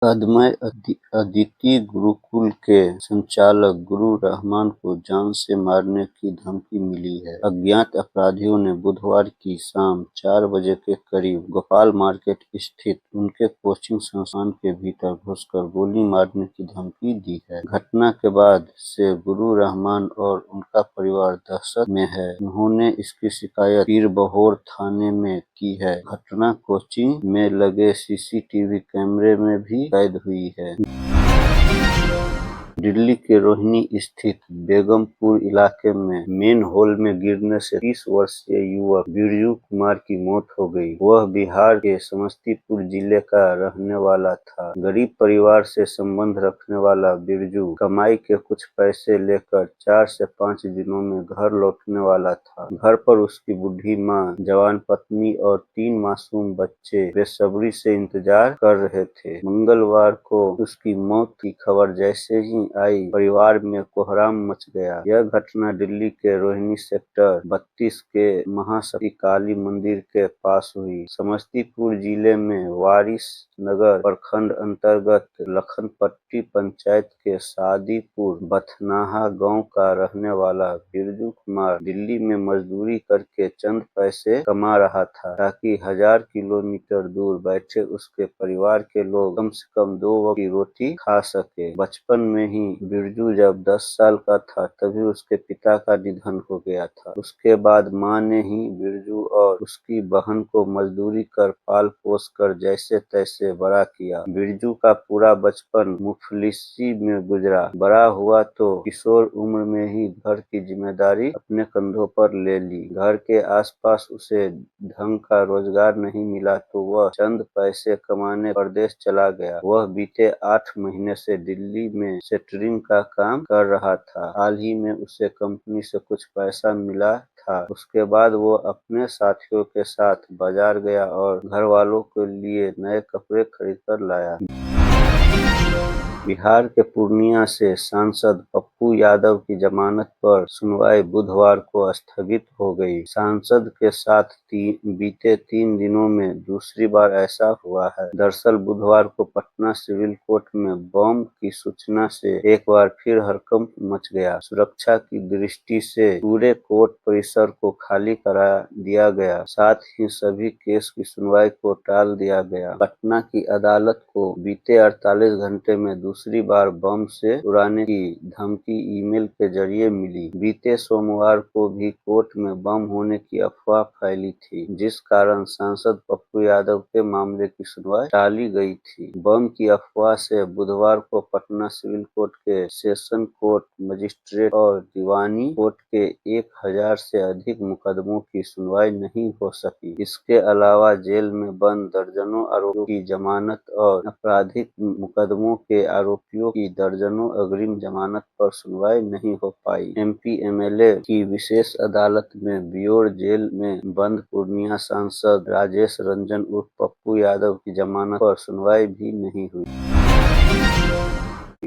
अदमय अदिति गुरुकुल के संचालक गुरु रहमान को जान से मारने की धमकी मिली है। अज्ञात अपराधियों ने बुधवार की शाम 4 बजे के करीब गोपाल मार्केट स्थित उनके कोचिंग संस्थान के भीतर घुसकर गोली मारने की धमकी दी है। घटना के बाद से गुरु रहमान और उनका परिवार दहशत में है। उन्होंने इसकी शिकायत पीरबहोर थाने में की है। घटना कोचिंग में लगे सीसीटीवी कैमरे में भी कैद हुई है। दिल्ली के रोहिणी स्थित बेगमपुर इलाके में मेन होल में गिरने से 30 वर्षीय युवक बिरजू कुमार की मौत हो गई। वह बिहार के समस्तीपुर जिले का रहने वाला था। गरीब परिवार से संबंध रखने वाला बिरजू कमाई के कुछ पैसे लेकर 4 से 5 दिनों में घर लौटने वाला था। घर पर उसकी बूढ़ी माँ, जवान पत्नी और 3 मासूम बच्चे बेसब्री से इंतजार कर रहे थे। मंगलवार को उसकी मौत की खबर जैसे ही आई, परिवार में कोहराम मच गया। यह घटना दिल्ली के रोहिणी सेक्टर 32 के महाशक्ति काली मंदिर के पास हुई। समस्तीपुर जिले में वारिस नगर प्रखंड अंतर्गत लखनपट्टी पंचायत के सादीपुर बथनाहा गांव का रहने वाला बिरजू कुमार दिल्ली में मजदूरी करके चंद पैसे कमा रहा था, ताकि 1000 किलोमीटर दूर बैठे उसके परिवार के लोग कम से कम 2 वक्त की रोटी खा सके। बचपन में ही बिरजू जब 10 साल का था, तभी उसके पिता का निधन हो गया था। उसके बाद मां ने ही बिरजू और उसकी बहन को मजदूरी कर पाल पोस कर जैसे तैसे बड़ा किया। बिरजू का पूरा बचपन मुफलिसी में गुजरा। बड़ा हुआ तो किशोर उम्र में ही घर की जिम्मेदारी अपने कंधों पर ले ली। घर के आसपास उसे ढंग का रोजगार नहीं मिला तो वह चंद पैसे कमाने प्रदेश चला गया। वह बीते 8 महीने से दिल्ली में सेटरिंग का काम कर रहा था। हाल ही में उसे कंपनी से कुछ पैसा मिला था। उसके बाद वो अपने साथियों के साथ बाजार गया और घर वालों के लिए नए कपड़े खरीद कर लाया। बिहार के पूर्णिया से सांसद पप्पू यादव की जमानत पर सुनवाई बुधवार को स्थगित हो गई। सांसद के साथ बीते 3 दिनों में दूसरी बार ऐसा हुआ है। दरअसल बुधवार को पटना सिविल कोर्ट में बम की सूचना से एक बार फिर हड़कंप मच गया। सुरक्षा की दृष्टि से पूरे कोर्ट परिसर को खाली करा दिया गया, साथ ही सभी केस की सुनवाई को टाल दिया गया। पटना की अदालत को बीते 48 घंटे में दूसरी बार बम से उड़ाने की धमकी ईमेल के जरिए मिली। बीते सोमवार को भी कोर्ट में बम होने की अफवाह फैली थी, जिस कारण सांसद पप्पू यादव के मामले की सुनवाई टाली गई थी। बम की अफवाह से बुधवार को पटना सिविल कोर्ट के सेशन कोर्ट, मजिस्ट्रेट और दीवानी कोर्ट के 1000 से अधिक मुकदमों की सुनवाई नहीं हो सकी। इसके अलावा जेल में बंद दर्जनों आरोपियों की जमानत और आपराधिक मुकदमों के आरोपियों की दर्जनों अग्रिम जमानत पर सुनवाई नहीं हो पाई। एमपी एमएलए की विशेष अदालत में बियोर जेल में बंद पूर्णिया सांसद राजेश रंजन उर्फ पप्पू यादव की जमानत पर सुनवाई भी नहीं हुई।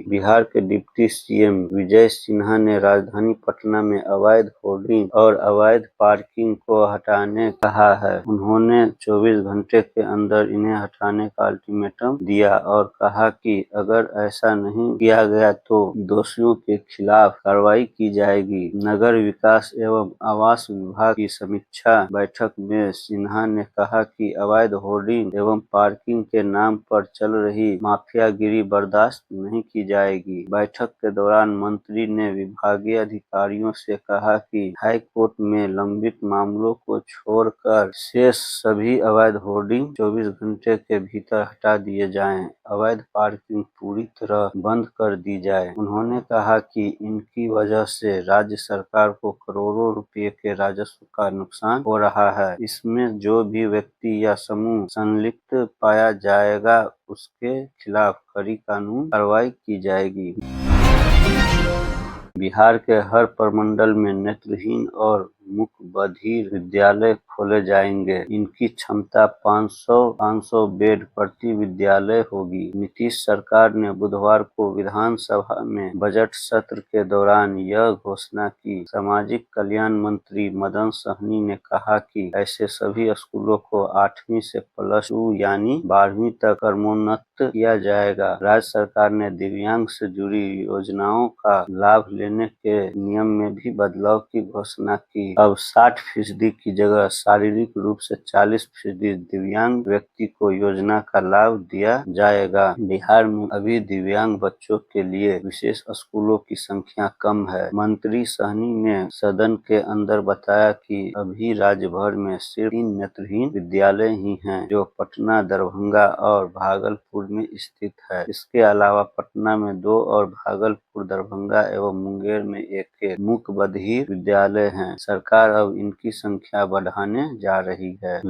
बिहार के डिप्टी सीएम विजय सिन्हा ने राजधानी पटना में अवैध होर्डिंग और अवैध पार्किंग को हटाने कहा है। उन्होंने 24 घंटे के अंदर इन्हें हटाने का अल्टीमेटम दिया और कहा कि अगर ऐसा नहीं किया गया तो दोषियों के खिलाफ कार्रवाई की जाएगी। नगर विकास एवं आवास विभाग की समीक्षा बैठक में सिन्हा ने कहा कि अवैध होर्डिंग एवं पार्किंग के नाम पर चल रही माफियागिरी बर्दाश्त नहीं की जाएगी। बैठक के दौरान मंत्री ने विभागीय अधिकारियों से कहा कि हाई कोर्ट में लंबित मामलों को छोड़कर शेष सभी अवैध होर्डिंग 24 घंटे के भीतर हटा दिए जाएं। अवैध पार्किंग पूरी तरह बंद कर दी जाए। उन्होंने कहा कि इनकी वजह से राज्य सरकार को करोड़ों रुपए के राजस्व का नुकसान हो रहा है। इसमें जो भी व्यक्ति या समूह संलिप्त पाया जाएगा उसके खिलाफ कड़ी कानूनी कार्रवाई की जाएगी। बिहार के हर प्रमंडल में नेत्रहीन और मुख बधिर विद्यालय खोले जाएंगे। इनकी क्षमता 500 बेड प्रति विद्यालय होगी। नीतीश सरकार ने बुधवार को विधानसभा में बजट सत्र के दौरान यह घोषणा की। सामाजिक कल्याण मंत्री मदन सहनी ने कहा कि ऐसे सभी स्कूलों को 8वीं से +2 यानी 12वीं तक क्रमोन्नत किया जाएगा। राज्य सरकार ने दिव्यांग से जुड़ी योजनाओं का लाभ लेने के नियम में भी बदलाव की घोषणा की। अब 60% की जगह शारीरिक रूप से 40% दिव्यांग व्यक्ति को योजना का लाभ दिया जाएगा। बिहार में अभी दिव्यांग बच्चों के लिए विशेष स्कूलों की संख्या कम है। मंत्री सहनी ने सदन के अंदर बताया कि अभी राज्य भर में सिर्फ 3 नेत्रहीन विद्यालय ही हैं, जो पटना, दरभंगा और भागलपुर में स्थित है। इसके अलावा पटना में 2 और भागलपुर, दरभंगा एवं मुंगेर में एक मूक बधिर विद्यालय हैं। सरकार अब इनकी संख्या बढ़ाने जा रही है।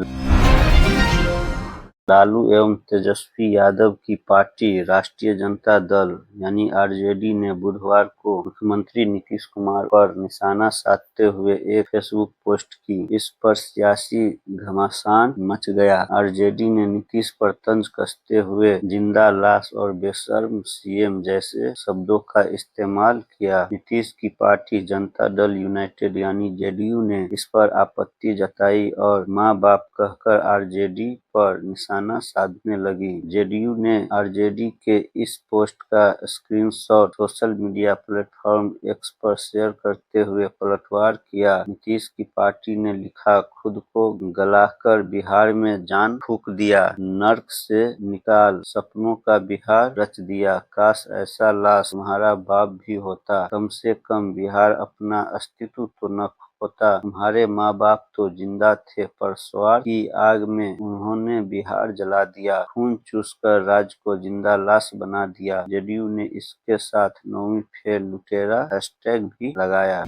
लालू एवं तेजस्वी यादव की पार्टी राष्ट्रीय जनता दल यानी आरजेडी ने बुधवार को मुख्यमंत्री नीतीश कुमार पर निशाना साधते हुए एक फेसबुक पोस्ट की। इस पर सियासी घमासान मच गया। आरजेडी ने नीतीश पर तंज कसते हुए जिंदा लाश और बेशर्म सीएम जैसे शब्दों का इस्तेमाल किया। नीतीश की पार्टी जनता दल यूनाइटेड यानी जेडीयू ने इस पर आपत्ति जताई और मां बाप कहकर आरजेडी पर निशाना साधने लगी। जेडीयू ने आरजेडी के इस पोस्ट का screenshot social media platform x पर शेयर करते हुए पलटवार किया। नीतीश की पार्टी ने लिखा, खुद को गलाकर बिहार में जान फूंक दिया, नर्क से निकाल सपनों का बिहार रच दिया। काश ऐसा लाश तुम्हारा बाप भी होता, कम से कम बिहार अपना अस्तित्व तो न होता। तुम्हारे माँ बाप तो जिंदा थे पर स्वार्थ की आग में उन्होंने बिहार जला दिया, खून चूसकर राज्य को जिंदा लाश बना दिया। जेडीयू ने इसके साथ 9वीं फेल लुटेरा हैशटैग भी लगाया।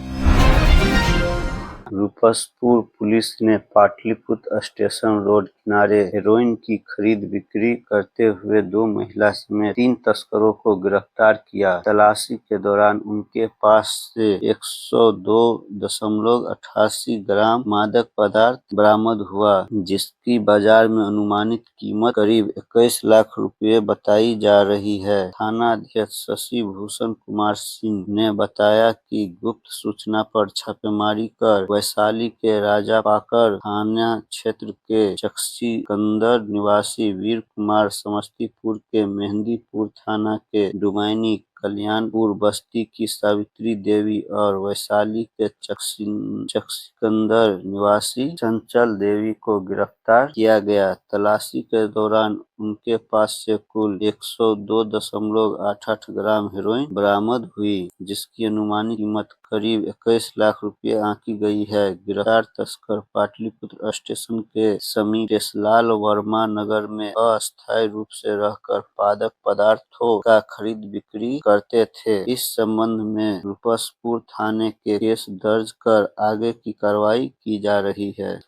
रूपसपुर पुलिस ने पाटलिपुत्र स्टेशन रोड किनारे हेरोइन की खरीद बिक्री करते हुए 2 महिला समेत 3 तस्करों को गिरफ्तार किया। तलाशी के दौरान उनके पास से 102.88 ग्राम मादक पदार्थ बरामद हुआ, जिसकी बाजार में अनुमानित कीमत करीब 21 लाख रुपए बताई जा रही है। थाना अध्यक्ष शशि भूषण कुमार सिंह ने बताया कि गुप्त सूचना पर छापेमारी कर वैशाली के राजापाकर थाना क्षेत्र के चकसिकंदर निवासी वीर कुमार, समस्तीपुर के मेहंदीपुर थाना के डुमैनी, कल्याणपुर बस्ती की सावित्री देवी और वैशाली के चकसिकंदर निवासी चंचल देवी को गिरफ्तार किया गया। तलाशी के दौरान उनके पास से कुल 102.88 ग्राम हेरोइन बरामद हुई, जिसकी अनुमानित कीमत करीब 21 लाख रुपए आंकी गई है। गिरफ्तार तस्कर पाटलिपुत्र स्टेशन के समीप केशलाल वर्मा नगर में अस्थायी रूप से रहकर मादक पदार्थों का खरीद बिक्री करते थे। इस संबंध में रूपसपुर थाने के केस दर्ज कर आगे की कार्रवाई की जा रही है।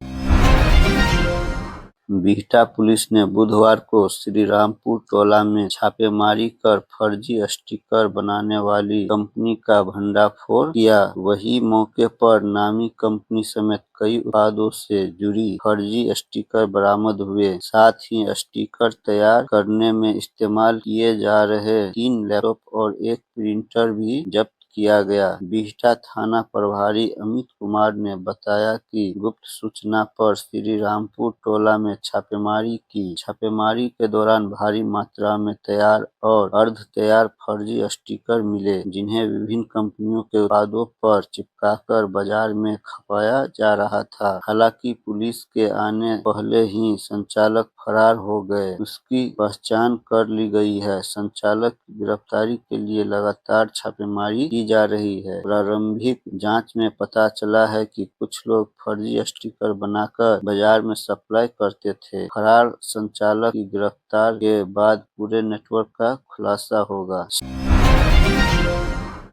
बिहटा पुलिस ने बुधवार को श्रीरामपुर टोला में छापेमारी कर फर्जी स्टिकर बनाने वाली कंपनी का भंडाफोड़ किया। वहीं मौके पर नामी कंपनी समेत कई उत्पादों से जुड़ी फर्जी स्टिकर बरामद हुए। साथ ही स्टिकर तैयार करने में इस्तेमाल किए जा रहे 3 लैपटॉप और एक प्रिंटर भी जब्त किया गया। बिहटा थाना प्रभारी अमित कुमार ने बताया कि गुप्त सूचना पर श्रीरामपुर टोला में छापेमारी की। छापेमारी के दौरान भारी मात्रा में तैयार और अर्ध तैयार फर्जी स्टिकर मिले, जिन्हें विभिन्न कंपनियों के उत्पादों पर चिपकाकर बाजार में खपाया जा रहा था। हालांकि पुलिस के आने पहले ही संचालक फरार हो गए। उसकी पहचान कर ली गई है। संचालक की गिरफ्तारी के लिए लगातार छापेमारी की जा रही है। प्रारंभिक जांच में पता चला है कि कुछ लोग फर्जी स्टिकर बनाकर बाजार में सप्लाई करते थे। फरार संचालक की गिरफ्तार के बाद पूरे नेटवर्क का खुलासा होगा।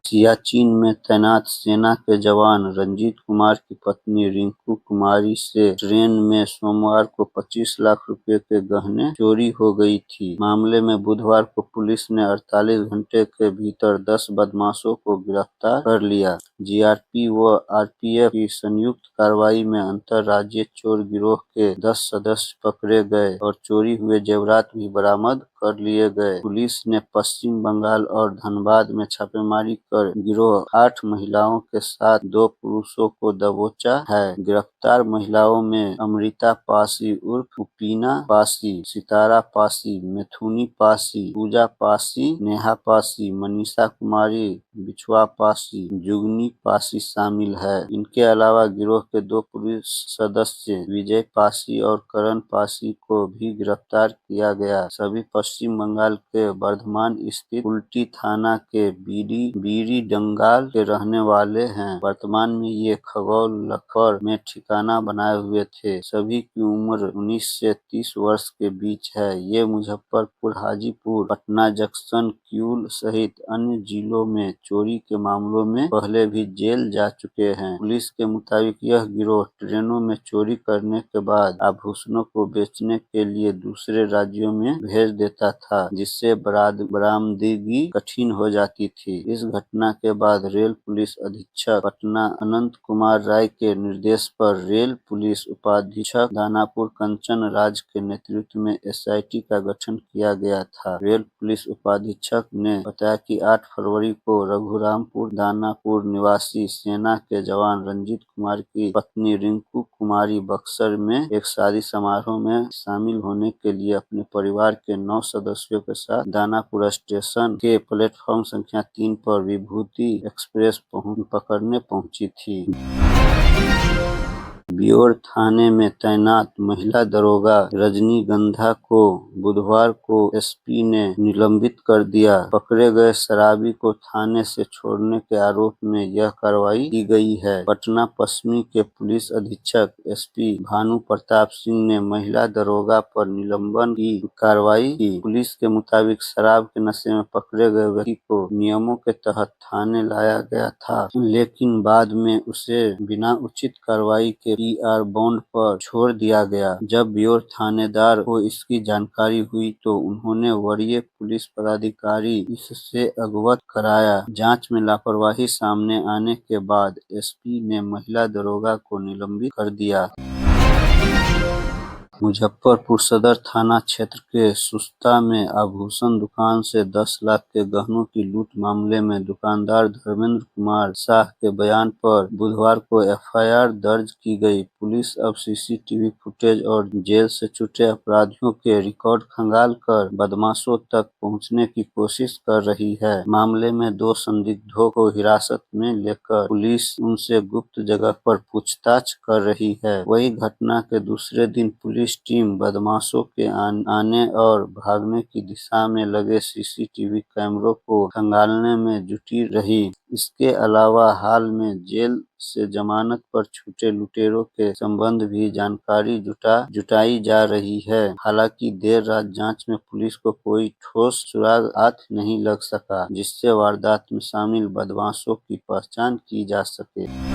सियाचिन में तैनात सेना के जवान रंजीत कुमार की पत्नी रिंकू कुमारी से ट्रेन में सोमवार को 25 लाख रुपए के गहने चोरी हो गई थी। मामले में बुधवार को पुलिस ने 48 घंटे के भीतर 10 बदमाशों को गिरफ्तार कर लिया। जीआरपी व आरपीएफ की संयुक्त कार्रवाई में अंतर्राज्यीय चोर गिरोह के 10 सदस्य पकड़े गए और चोरी हुए जेवरात भी बरामद कर लिए गए। पुलिस ने पश्चिम बंगाल और धनबाद में छापेमारी कर गिरोह 8 महिलाओं के साथ 2 पुरुषों को दबोचा है। गिरफ्तार महिलाओं में अमृता पासी उर्फ उपीना पासी, सितारा पासी, मिथुनी पासी, पूजा पासी, नेहा पासी, मनीषा कुमारी, बिछुआ पासी, जुगनी पासी शामिल है। इनके अलावा गिरोह के 2 पुलिस सदस्य विजय पासी और करण पासी को भी गिरफ्तार किया गया। सभी पश्चिम बंगाल के वर्धमान स्थित उल्टी थाना के बीरी-डंगाल के रहने वाले हैं। वर्तमान में ये खगौल लखर में ठिकाना बनाए हुए थे। सभी की उम्र 19 से 30 वर्ष के बीच है। ये मुजफ्फरपुर, हाजीपुर, पटना जंक्शन, किऊल सहित अन्य जिलों में चोरी के मामलों में पहले भी जेल जा चुके हैं। पुलिस के मुताबिक यह गिरोह ट्रेनों में चोरी करने के बाद आभूषणों को बेचने के लिए दूसरे राज्यों में भेज देता था, जिससे बरामदगी कठिन हो जाती थी। इस घटना के बाद रेल पुलिस अधीक्षक पटना अनंत कुमार राय के निर्देश पर रेल पुलिस उपाधीक्षक दानापुर कंचन राज के नेतृत्व में एसआईटी का गठन किया गया था। रेल पुलिस उपाधीक्षक ने बताया कि 8 फरवरी को रघुरामपुर दानापुर निवासी सेना के जवान रंजीत कुमार की पत्नी रिंकू कुमारी बक्सर में एक शादी समारोह में शामिल होने के लिए अपने परिवार के 9 सदस्यों के साथ दानापुर स्टेशन के प्लेटफॉर्म संख्या 3 पर विभूति एक्सप्रेस पकड़ने पहुंची थी। बियोर थाने में तैनात महिला दरोगा रजनीगंधा को बुधवार को एसपी ने निलंबित कर दिया। पकड़े गए शराबी को थाने से छोड़ने के आरोप में यह कार्रवाई की गई है। पटना पश्चिमी के पुलिस अधीक्षक एसपी भानु प्रताप सिंह ने महिला दरोगा पर निलंबन की कार्रवाई की। पुलिस के मुताबिक शराब के नशे में पकड़े गए व्यक्ति को नियमों के तहत थाने लाया गया था, लेकिन बाद में उसे बिना उचित कार्रवाई के पीआर बॉन्ड पर छोड़ दिया गया। जब बियोर थानेदार को इसकी जानकारी हुई तो उन्होंने वरीय पुलिस पदाधिकारी इससे अवगत कराया। जांच में लापरवाही सामने आने के बाद एसपी ने महिला दरोगा को निलंबित कर दिया। मुजफ्फरपुर सदर थाना क्षेत्र के सुस्ता में आभूषण दुकान से 10 लाख के गहनों की लूट मामले में दुकानदार धर्मेंद्र कुमार शाह के बयान पर बुधवार को एफआईआर दर्ज की गई। पुलिस अब सीसीटीवी फुटेज और जेल से छूटे अपराधियों के रिकॉर्ड खंगालकर बदमाशों तक पहुंचने की कोशिश कर रही है। मामले में 2 संदिग्धों को हिरासत में लेकर पुलिस उनसे गुप्त जगह पर पूछताछ कर रही है। वही घटना के दूसरे दिन पुलिस टीम बदमाशों के आने और भागने की दिशा में लगे सीसीटीवी कैमरों को खंगालने में जुटी रही। इसके अलावा हाल में जेल से जमानत पर छूटे लुटेरों के संबंध भी जानकारी जुटाई जा रही है। हालांकि देर रात जांच में पुलिस को कोई ठोस सुराग हाथ नहीं लग सका, जिससे वारदात में शामिल बदमाशों की पहचान की जा सके।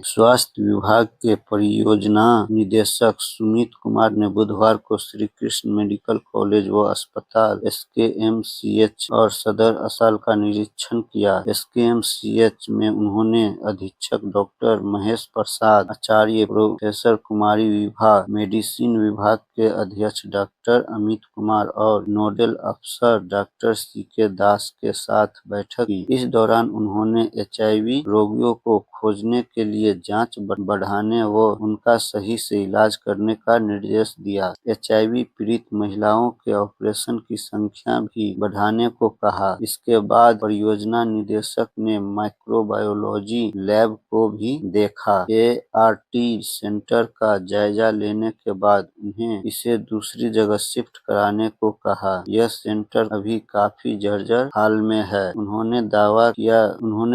स्वास्थ्य विभाग के परियोजना निदेशक सुमित कुमार ने बुधवार को श्री कृष्ण मेडिकल कॉलेज व अस्पताल एसकेएमसीएच और सदर अस्पताल का निरीक्षण किया। एसकेएमसीएच में उन्होंने अधीक्षक डॉक्टर महेश प्रसाद, आचार्य प्रोफेसर कुमारी विभा, मेडिसिन विभाग के अध्यक्ष डॉक्टर अमित कुमार और नोडल अफसर डॉक्टर सीके दास के साथ बैठक की। इस दौरान उन्होंने एचआईवी रोगियों को खोजने के लिए जांच बढ़ाने व उनका सही से इलाज करने का निर्देश दिया। एचआईवी पीड़ित महिलाओं के ऑपरेशन की संख्या भी बढ़ाने को कहा। इसके बाद परियोजना निदेशक ने माइक्रोबायोलॉजी लैब को भी देखा। एआरटी सेंटर का जायजा लेने के बाद उन्हें इसे दूसरी जगह शिफ्ट कराने को कहा। यह सेंटर अभी काफी जर्जर हाल में है। उन्होंने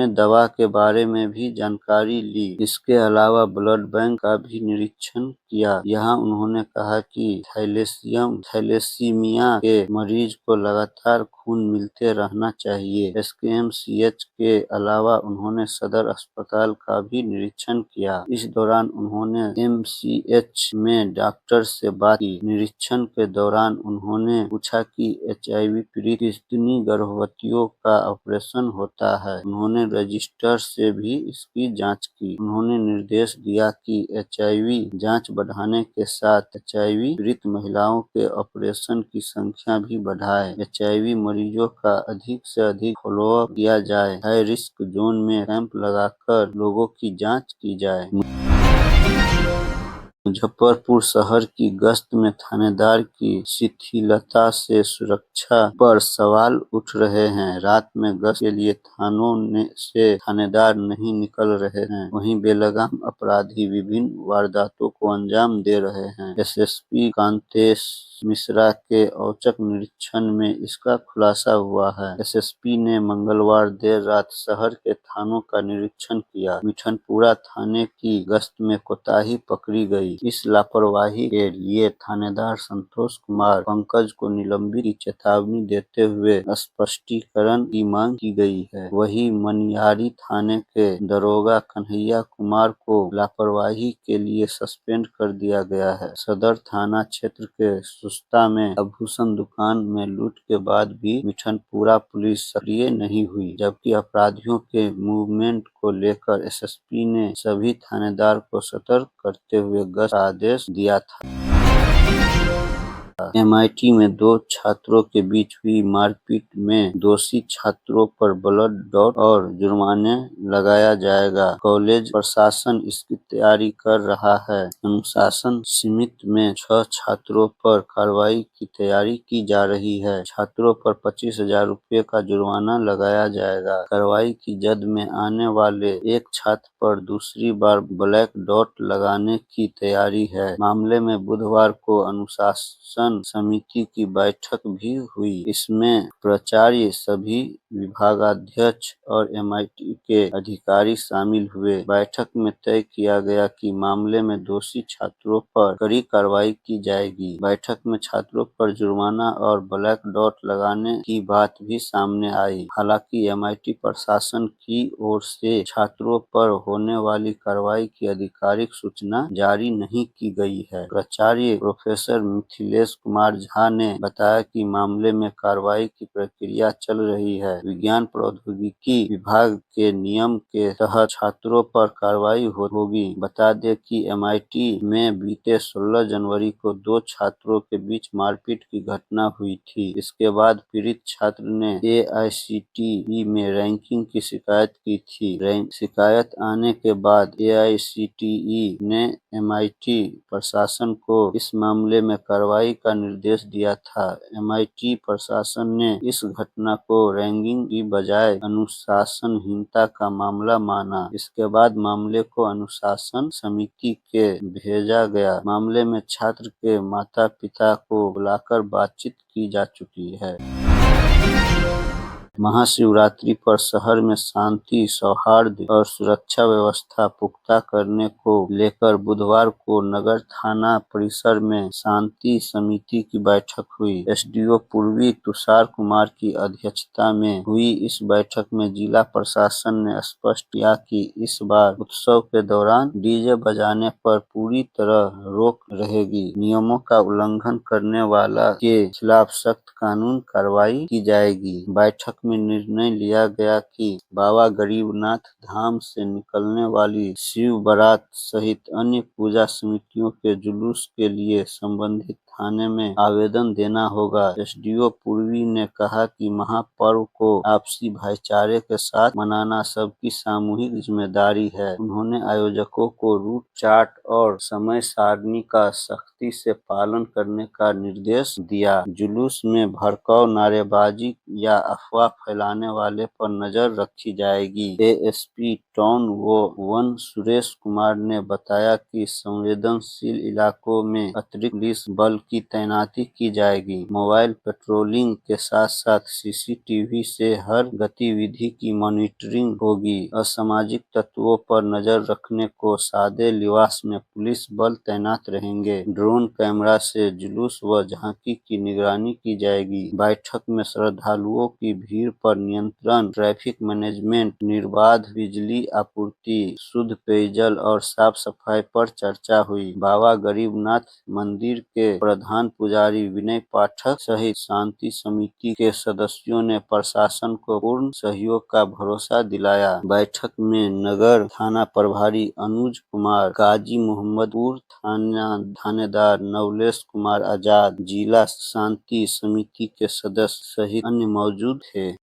दवा के बारे में भी जानकारी ली। इसके अलावा ब्लड बैंक का भी निरीक्षण किया। यहाँ उन्होंने कहा कि थैलेसीमिया के मरीज को लगातार खून मिलते रहना चाहिए। एसकेएमसीएच के अलावा उन्होंने सदर अस्पताल का भी निरीक्षण किया। इस दौरान उन्होंने एमसीएच में डॉक्टर से बात की। निरीक्षण के दौरान उन्होंने पूछा कि एचआईवी पीड़ित कितनी गर्भवतियों का ऑपरेशन होता है। उन्होंने रजिस्टर से भी इसकी जांच की। उन्होंने निर्देश दिया कि एचआईवी जांच बढ़ाने के साथ एचआईवी पीड़ित महिलाओं के ऑपरेशन की संख्या भी बढ़ाए। एचआईवी मरीजों का अधिक से अधिक फॉलोअप किया जाए। हाई रिस्क जोन में कैंप लगाकर लोगों की जांच की जाए। मुजफ्फरपुर शहर की गश्त में थानेदार की शिथिलता से सुरक्षा पर सवाल उठ रहे हैं। रात में गश्त के लिए थानों से थानेदार नहीं निकल रहे हैं, वहीं बेलगाम अपराधी विभिन्न वारदातों को अंजाम दे रहे हैं। एसएसपी कांतेश मिश्रा के औचक निरीक्षण में इसका खुलासा हुआ है। एसएसपी ने मंगलवार देर रात शहर के थानों का निरीक्षण किया। मिठनपुरा थाने की गश्त में कोताही पकड़ी गई। इस लापरवाही के लिए थानेदार संतोष कुमार पंकज को निलंबित की चेतावनी देते हुए स्पष्टीकरण की मांग की गई है। वहीं मनियारी थाने के दरोगा कन्हैया कुमार को लापरवाही के लिए सस्पेंड कर दिया गया है। सदर थाना क्षेत्र के सुस्ता में आभूषण दुकान में लूट के बाद भी मिठनपुरा पुलिस सक्रिय नहीं हुई, जबकि अपराधियों के मूवमेंट को लेकर एसएसपी ने सभी थानेदार को सतर्क करते हुए गश्त का आदेश दिया था। एमआईटी में 2 छात्रों के बीच हुई मारपीट में दोषी छात्रों पर ब्लड डॉट और जुर्माने लगाया जाएगा। कॉलेज प्रशासन इसकी तैयारी कर रहा है। अनुशासन समिति में 6 छात्रों पर कार्रवाई की तैयारी की जा रही है। छात्रों पर 25,000 रुपये का जुर्माना लगाया जाएगा। कार्रवाई की जद में आने वाले एक छात्र पर दूसरी बार ब्लैक डॉट लगाने की तैयारी है। मामले में बुधवार को अनुशासन समिति की बैठक भी हुई। इसमें प्राचार्य, सभी विभागाध्यक्ष और एमआईटी के अधिकारी शामिल हुए। बैठक में तय किया गया कि मामले में दोषी छात्रों पर कड़ी कार्रवाई की जाएगी। बैठक में छात्रों पर जुर्माना और ब्लैक डॉट लगाने की बात भी सामने आई। हालांकि एमआईटी प्रशासन की ओर से छात्रों पर होने वाली कार्रवाई की आधिकारिक सूचना जारी नहीं की गई है। प्राचार्य प्रोफेसर मिथिलेश कुमार झा ने बताया कि मामले में कार्रवाई की प्रक्रिया चल रही है। विज्ञान प्रौद्योगिकी विभाग के नियम के तहत छात्रों पर कार्रवाई होगी। बता दें कि एमआईटी में बीते 16 जनवरी को 2 छात्रों के बीच मारपीट की घटना हुई थी। इसके बाद पीड़ित छात्र ने एआईसीटीई में रैंकिंग की शिकायत की थी। शिकायत आने के बाद एआईसीटीई ने एमआईटी प्रशासन को इस मामले में कार्रवाई का निर्देश दिया था। एमआईटी प्रशासन ने इस घटना को रैंकिंग की बजाय अनुशासनहीनता का मामला माना। इसके बाद मामले को अनुशासन समिति के भेजा गया। मामले में छात्र के माता-पिता को बुलाकर बातचीत की जा चुकी है। महाशिवरात्रि पर शहर में शांति, सौहार्द और सुरक्षा व्यवस्था पुख्ता करने को लेकर बुधवार को नगर थाना परिसर में शांति समिति की बैठक हुई। एसडीओ पूर्वी तुषार कुमार की अध्यक्षता में हुई इस बैठक में जिला प्रशासन ने स्पष्ट किया कि इस बार उत्सव के दौरान डीजे बजाने पर पूरी तरह रोक रहेगी। नियमों का उल्लंघन करने वाला के खिलाफ सख्त कानूनी कार्रवाई की जाएगी। बैठक में निर्णय लिया गया कि बाबा गरीबनाथ धाम से निकलने वाली शिव बारात सहित अन्य पूजा समितियों के जुलूस के लिए संबंधित थाने में आवेदन देना होगा। एसडीओ पूर्वी ने कहा कि महापर्व को आपसी भाईचारे के साथ मनाना सबकी सामूहिक जिम्मेदारी है। उन्होंने आयोजकों को रूट चार्ट और समय सारणी का सख्ती से पालन करने का निर्देश दिया। जुलूस में भड़काऊ नारेबाजी या अफवाह फैलाने वाले पर नजर रखी जाएगी। ASP town one Suresh Kumar ने बताया कि संवेदनशील इलाकों में अतिरिक्त पुलिस बल की तैनाती की जाएगी। मोबाइल पेट्रोलिंग के साथ साथ सीसीटीवी से हर गतिविधि की मॉनिटरिंग होगी। असामाजिक तत्वों पर नजर रखने को सादे लिबास में पुलिस बल तैनात रहेंगे। ड्रोन कैमरा से जुलूस व झांकी की निगरानी की जाएगी। बैठक में श्रद्धालुओं की भीड़ पर नियंत्रण, ट्रैफिक मैनेजमेंट, निर्बाध बिजली आपूर्ति, शुद्ध पेयजल और साफ सफाई पर चर्चा हुई। बाबा गरीबनाथ मंदिर के प्रधान पुजारी विनय पाठक सहित शांति समिति के सदस्यों ने प्रशासन को पूर्ण सहयोग का भरोसा दिलाया। बैठक में नगर थाना प्रभारी अनुज कुमार, गाजी मोहम्मदपुर थानेदार नवलेश कुमार आजाद, जिला शांति समिति के सदस्य सहित अन्य मौजूद थे।